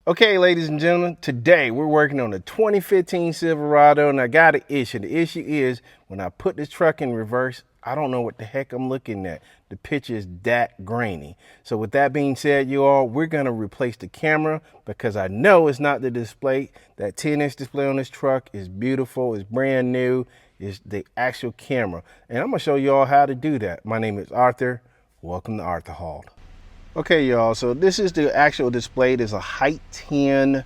Okay, ladies and gentlemen, today we're working on the 2015 Silverado, and I got an issue. The issue is when I put this truck in reverse, I don't know what the heck I'm looking at. The picture is that grainy. So with that being said, you all, we're gonna replace the camera because I know it's not the display. That 10-inch display on this truck is beautiful, it's brand new, it's the actual camera. And I'm gonna show you all how to do that. My name is Arthur. Welcome to Arthur Hall. Okay, y'all, so this is the actual display. There's a height 10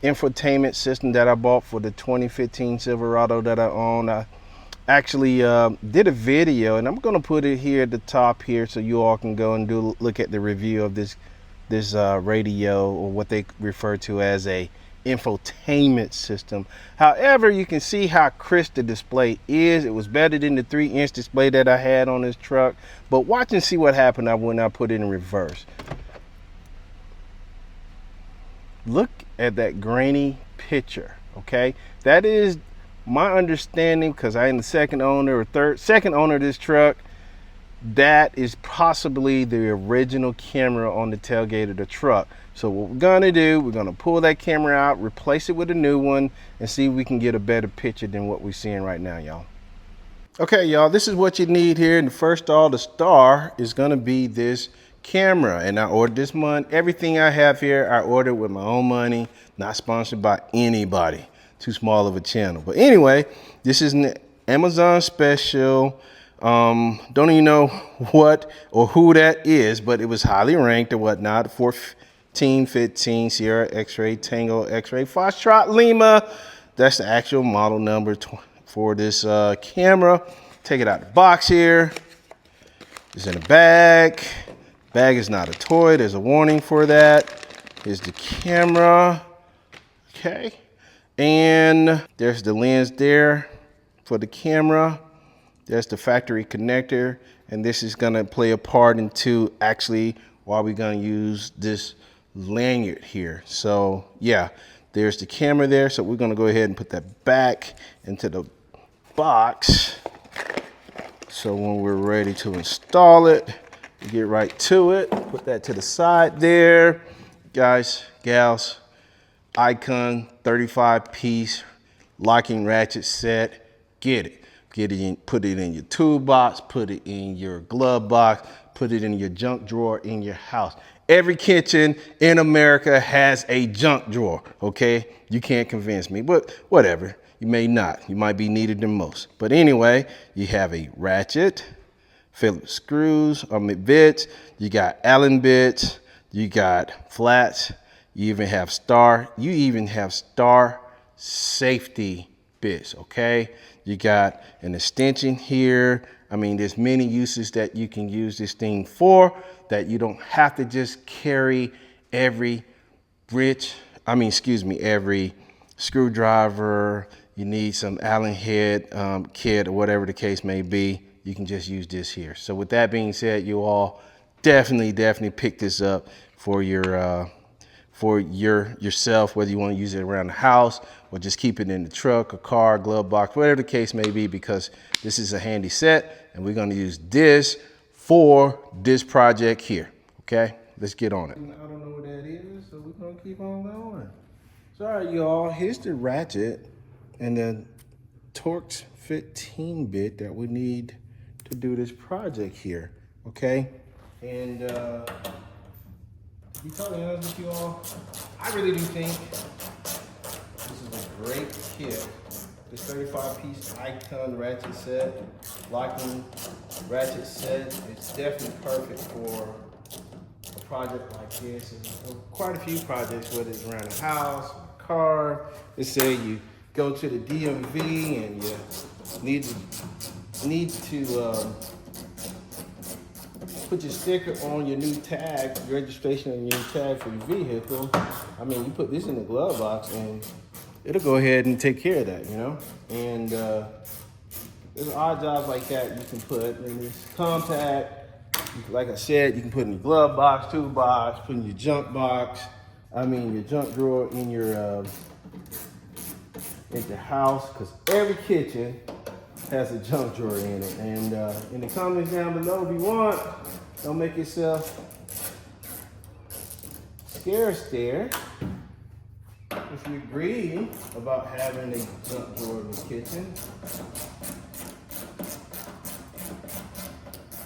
infotainment system that I bought for the 2015 Silverado that I own. I actually did a video, and I'm gonna put it here at the top here so you all can go and look at the review of this radio, or what they refer to as a infotainment system. However, you can see how crisp the display is. It was better than the 3-inch display that I had on this truck. But watch and see what happened when I put it in reverse. Look at that grainy picture, okay? That is my understanding, because I am the second owner of this truck. That is possibly the original camera on the tailgate of the truck. So what we're gonna do, we're gonna pull that camera out, replace it with a new one, and see if we can get a better picture than what we're seeing right now, y'all. Okay, y'all, this is what you need here. And first of all, the star is gonna be this camera. And I ordered this month. Everything I have here, I ordered with my own money, not sponsored by anybody. Too small of a channel. But anyway, this is an Amazon special. Don't even know what or who that is, but it was highly ranked or whatnot. 1415 Sierra X-Ray Tango X-Ray Foxtrot Lima. That's the actual model number for this camera. Take it out of the box here. It's in a bag. Bag is not a toy. There's a warning for that. Here's the camera. Okay. And there's the lens there for the camera. There's the factory connector, and this is gonna play a part into actually why we're gonna use this lanyard here. So yeah, there's the camera there. So we're gonna go ahead and put that back into the box. So when we're ready to install it, we get right to it. Put that to the side there. Guys, gals, Icon 35-piece locking ratchet set. Get it. Get it in, put it in your toolbox, put it in your glove box, put it in your junk drawer in your house. Every kitchen in America has a junk drawer, okay? You can't convince me, but whatever. You may not. You might be needed the most. But anyway, you have a ratchet, Phillips screws, bits. You got Allen bits. You got flats. You even have star safety bits, okay? You got an extension here. I mean, there's many uses that you can use this thing for, that you don't have to just carry every every screwdriver. You need some Allen head kit or whatever the case may be. You can just use this here. So with that being said, you all definitely pick this up for yourself, whether you want to use it around the house or just keep it in the truck, a car, glove box, whatever the case may be, because this is a handy set and we're going to use this for this project here. Okay, let's get on it. I don't know what that is, so we're going to keep on going. So all right, y'all, here's the ratchet and the Torx 15 bit that we need to do this project here. Okay, and to be totally honest with you all, I really do think this is a great kit. This 35-piece Icon ratchet set, locking ratchet set, it's definitely perfect for a project like this. And quite a few projects, whether it's around the house, or a car. Let's say you go to the DMV and you need to put your sticker on your new tag, registration on your new tag for your vehicle. I mean, you put this in the glove box and it'll go ahead and take care of that, you know? And there's odd jobs like that you can put in this compact. Like I said, you can put in your glove box, toolbox, put in your junk box. I mean, your junk drawer in your house, because every kitchen has a junk drawer in it. And in the comments down below, if you want, don't make yourself scarce there. if you agree about having a junk drawer in the kitchen,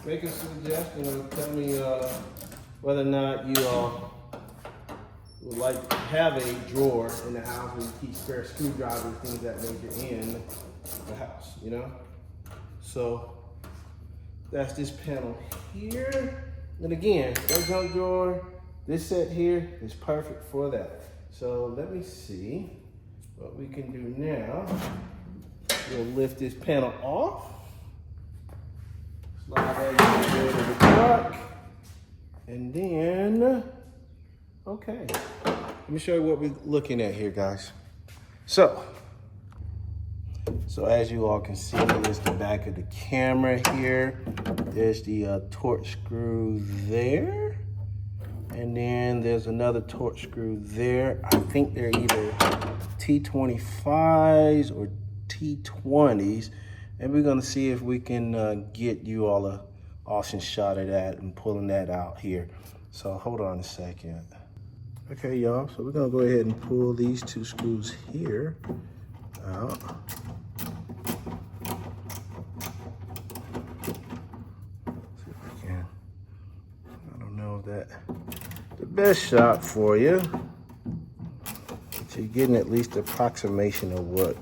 make a suggestion or tell me whether or not you would like to have a drawer in the house where you keep spare screwdrivers, things of that nature in the house, you know? So that's this panel here. And again, that junk drawer, this set here is perfect for that. So let me see what we can do now. We'll lift this panel off. Slide that into the truck. And then, okay. Let me show you what we're looking at here, guys. So as you all can see, there's the back of the camera here. There's the torch screw there. And then there's another torch screw there. I think they're either T25s or T20s. And we're gonna see if we can get you all a awesome shot of that and pulling that out here. So hold on a second. Okay, y'all, so we're gonna go ahead and pull these two screws here out. See if we can. I don't know if that's the best shot for you, but you're getting at least an approximation of what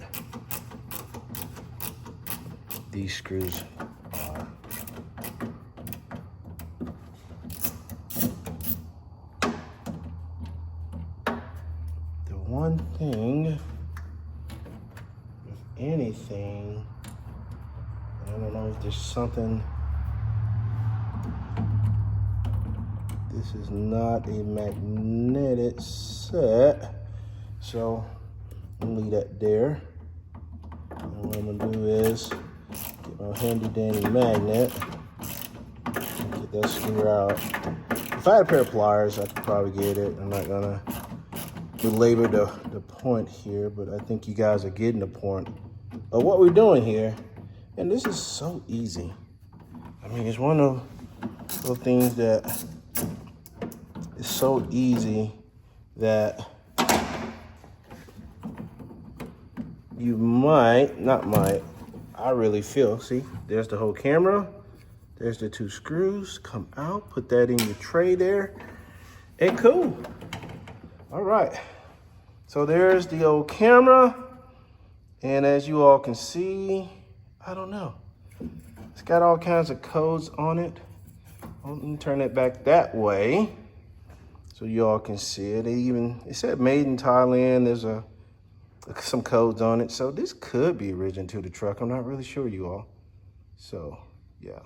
these screws are. The one thing with anything, I don't know if there's something, this is not a magnetic set, so I'm gonna leave that there. And what I'm gonna do is get my handy dandy magnet, get that screw out. If I had a pair of pliers, I could probably get it. I'm not gonna belabor the point here, but I think you guys are getting the point of what we're doing here. And this is so easy. I mean, it's one of those things that is so easy that you I really feel, see, there's the whole camera, there's the two screws, come out, put that in your tray there, and cool. All right, so there's the old camera, and as you all can see, I don't know, it's got all kinds of codes on it. Let me turn it back that way so you all can see it. It said made in Thailand. There's some codes on it. So this could be original to the truck. I'm not really sure, you all. So, yeah.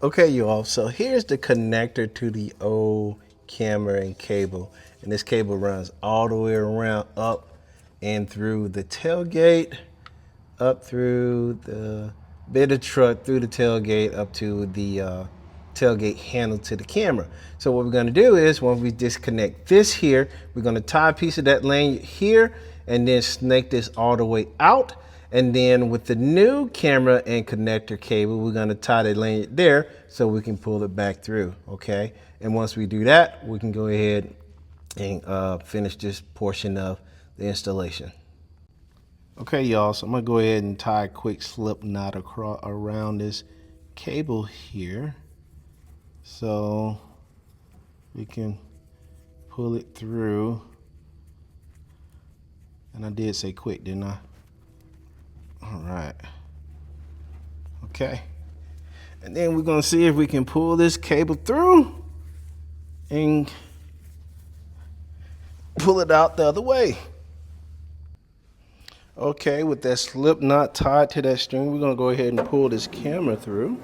Okay, you all. So here's the connector to the old camera and cable. And this cable runs all the way around, up and through the tailgate, up through the bed of truck, through the tailgate, up to the tailgate handle to the camera. So what we're gonna do is, when we disconnect this here, we're gonna tie a piece of that lanyard here and then snake this all the way out. And then with the new camera and connector cable, we're gonna tie the lanyard there so we can pull it back through, okay? And once we do that, we can go ahead and finish this portion of the installation. Okay, y'all, so I'm gonna go ahead and tie a quick slip knot around this cable here so we can pull it through. And I did say quick, didn't I? All right. Okay. And then we're gonna see if we can pull this cable through and pull it out the other way. Okay, with that slip knot tied to that string, we're gonna go ahead and pull this camera through.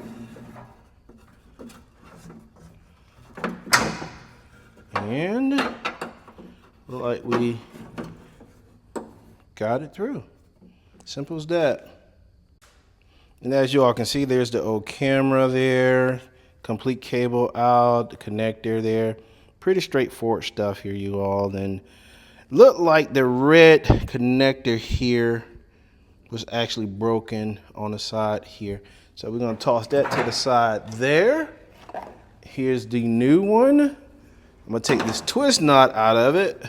And look like we got it through. Simple as that. And as you all can see, there's the old camera there, complete cable out, the connector there. Pretty straightforward stuff here, you all. And looked like the red connector here was actually broken on the side here. So we're gonna toss that to the side there. Here's the new one. I'm gonna take this twist knot out of it.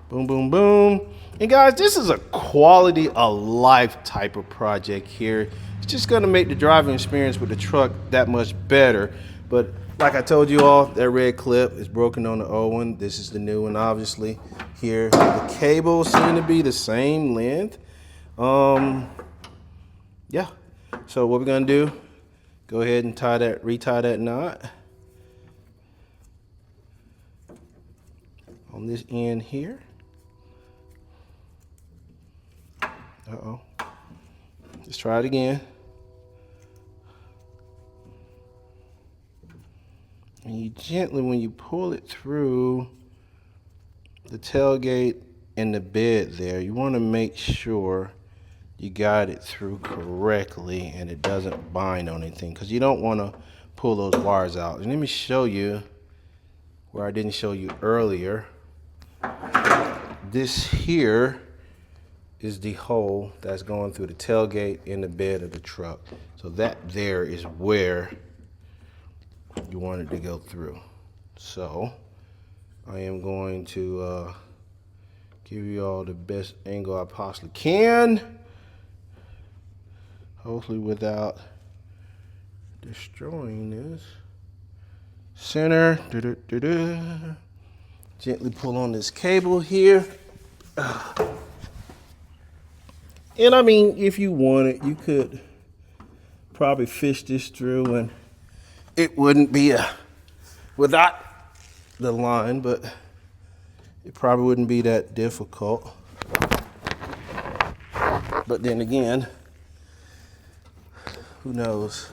Boom, boom, boom. And guys, this is a quality of life type of project here. It's just gonna make the driving experience with the truck that much better. But like I told you all, that red clip is broken on the old one. This is the new one, obviously. Here, the cables seem to be the same length. Yeah, so what we're gonna do, go ahead and retie that knot on this end here. Uh-oh. Let's try it again. And you gently, when you pull it through the tailgate and the bed there, you want to make sure you got it through correctly and it doesn't bind on anything, because you don't want to pull those wires out. And let me show you where I didn't show you earlier. This here is the hole that's going through the tailgate and the bed of the truck. So that there is where you want it to go through. So I am going to give you all the best angle I possibly can, hopefully without destroying this. Center, gently pull on this cable here. And I mean, if you wanted, you could probably fish this through and it wouldn't be without the line, but it probably wouldn't be that difficult. But then again, who knows?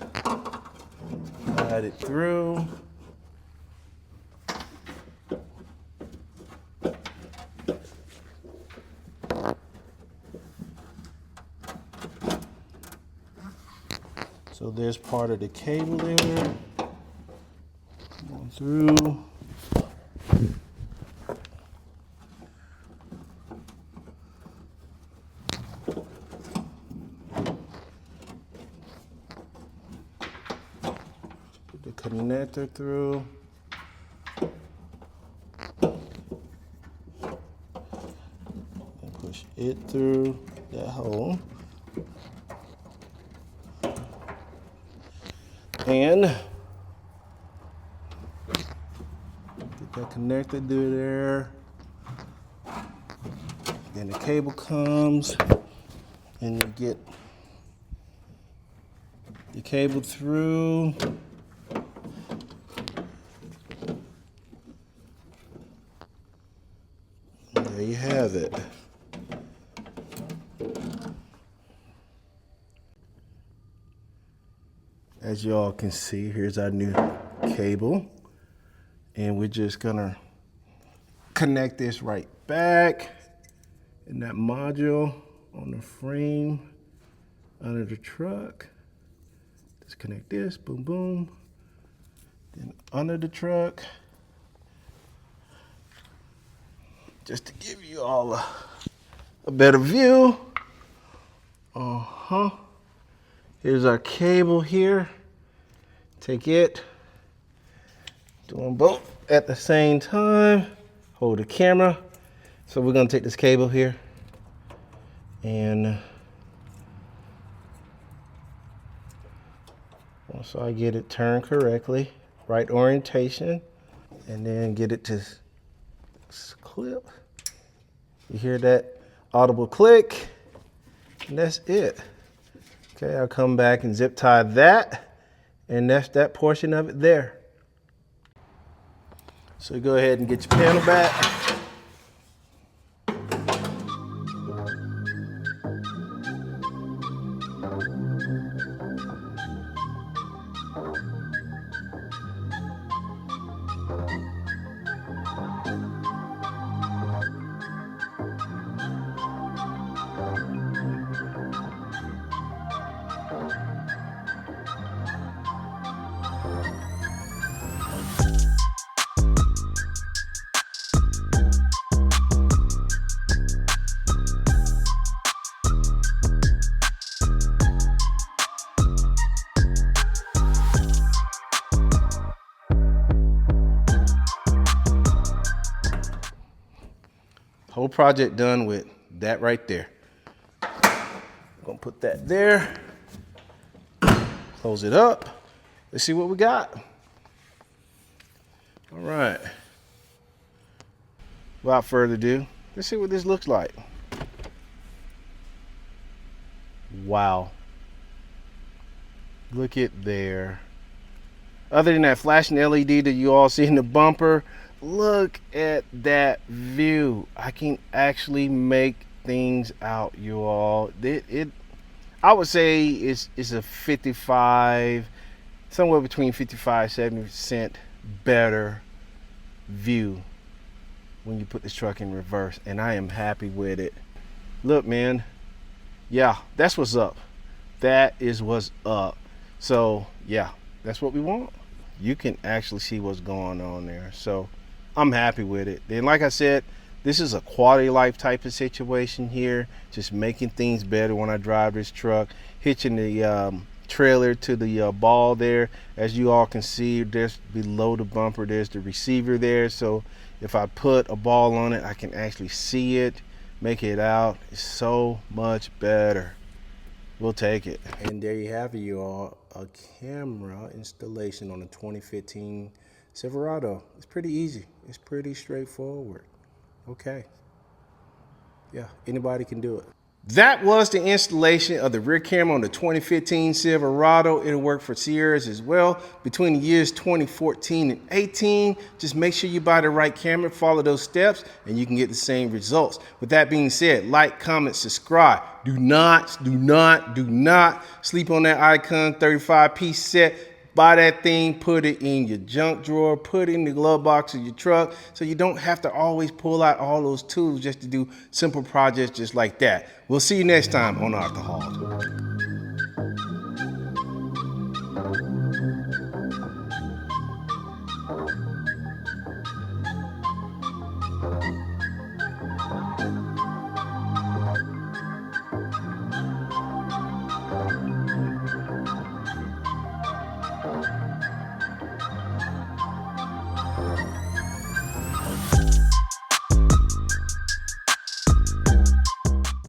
Slide it through. So there's part of the cable there. Going through. Put the connector through. And push it through that hole. And get that connector through there. Then the cable comes and you get the cable through. And there you have it. As you all can see, here's our new cable. And we're just gonna connect this right back in that module on the frame under the truck. Disconnect this, boom, boom. Then under the truck. Just to give you all a better view. Here's our cable here. Take it, do them both at the same time. Hold the camera. So we're gonna take this cable here and once I get it turned correctly, right orientation, and then get it to clip. You hear that audible click, and that's it. Okay, I'll come back and zip tie that, and that's that portion of it there. So go ahead and get your panel back. Whole project done with that right there. I'm gonna put that there. Close it up. Let's see what we got. All right. Without further ado, let's see what this looks like. Wow. Look at there. Other than that flashing LED that you all see in the bumper, look at that view. I can actually make things out, you all. I would say it's a 55, somewhere between 55-70% better view when you put this truck in reverse, and I am happy with it. Look, man, yeah, that's what's up. That is what's up. So yeah, that's what we want. You can actually see what's going on there. So I'm happy with it. Then like I said, this is a quality of life type of situation here, just making things better when I drive this truck, hitching the trailer to the ball there. As you all can see, there's below the bumper, there's the receiver there. So if I put a ball on it, I can actually see it, make it out. It's so much better. We'll take it. And there you have it, you all, a camera installation on a 2015 Silverado. It's pretty easy. It's pretty straightforward. Okay. Yeah, anybody can do it. That was the installation of the rear camera on the 2015 Silverado. It'll work for Sierras as well. Between the years 2014 and 18, just make sure you buy the right camera, follow those steps, and you can get the same results. With that being said, like, comment, subscribe. Do not sleep on that Icon 35-piece set. Buy that thing, put it in your junk drawer, put it in the glove box of your truck, so you don't have to always pull out all those tools just to do simple projects just like that. We'll see you next time on Off the Hauls.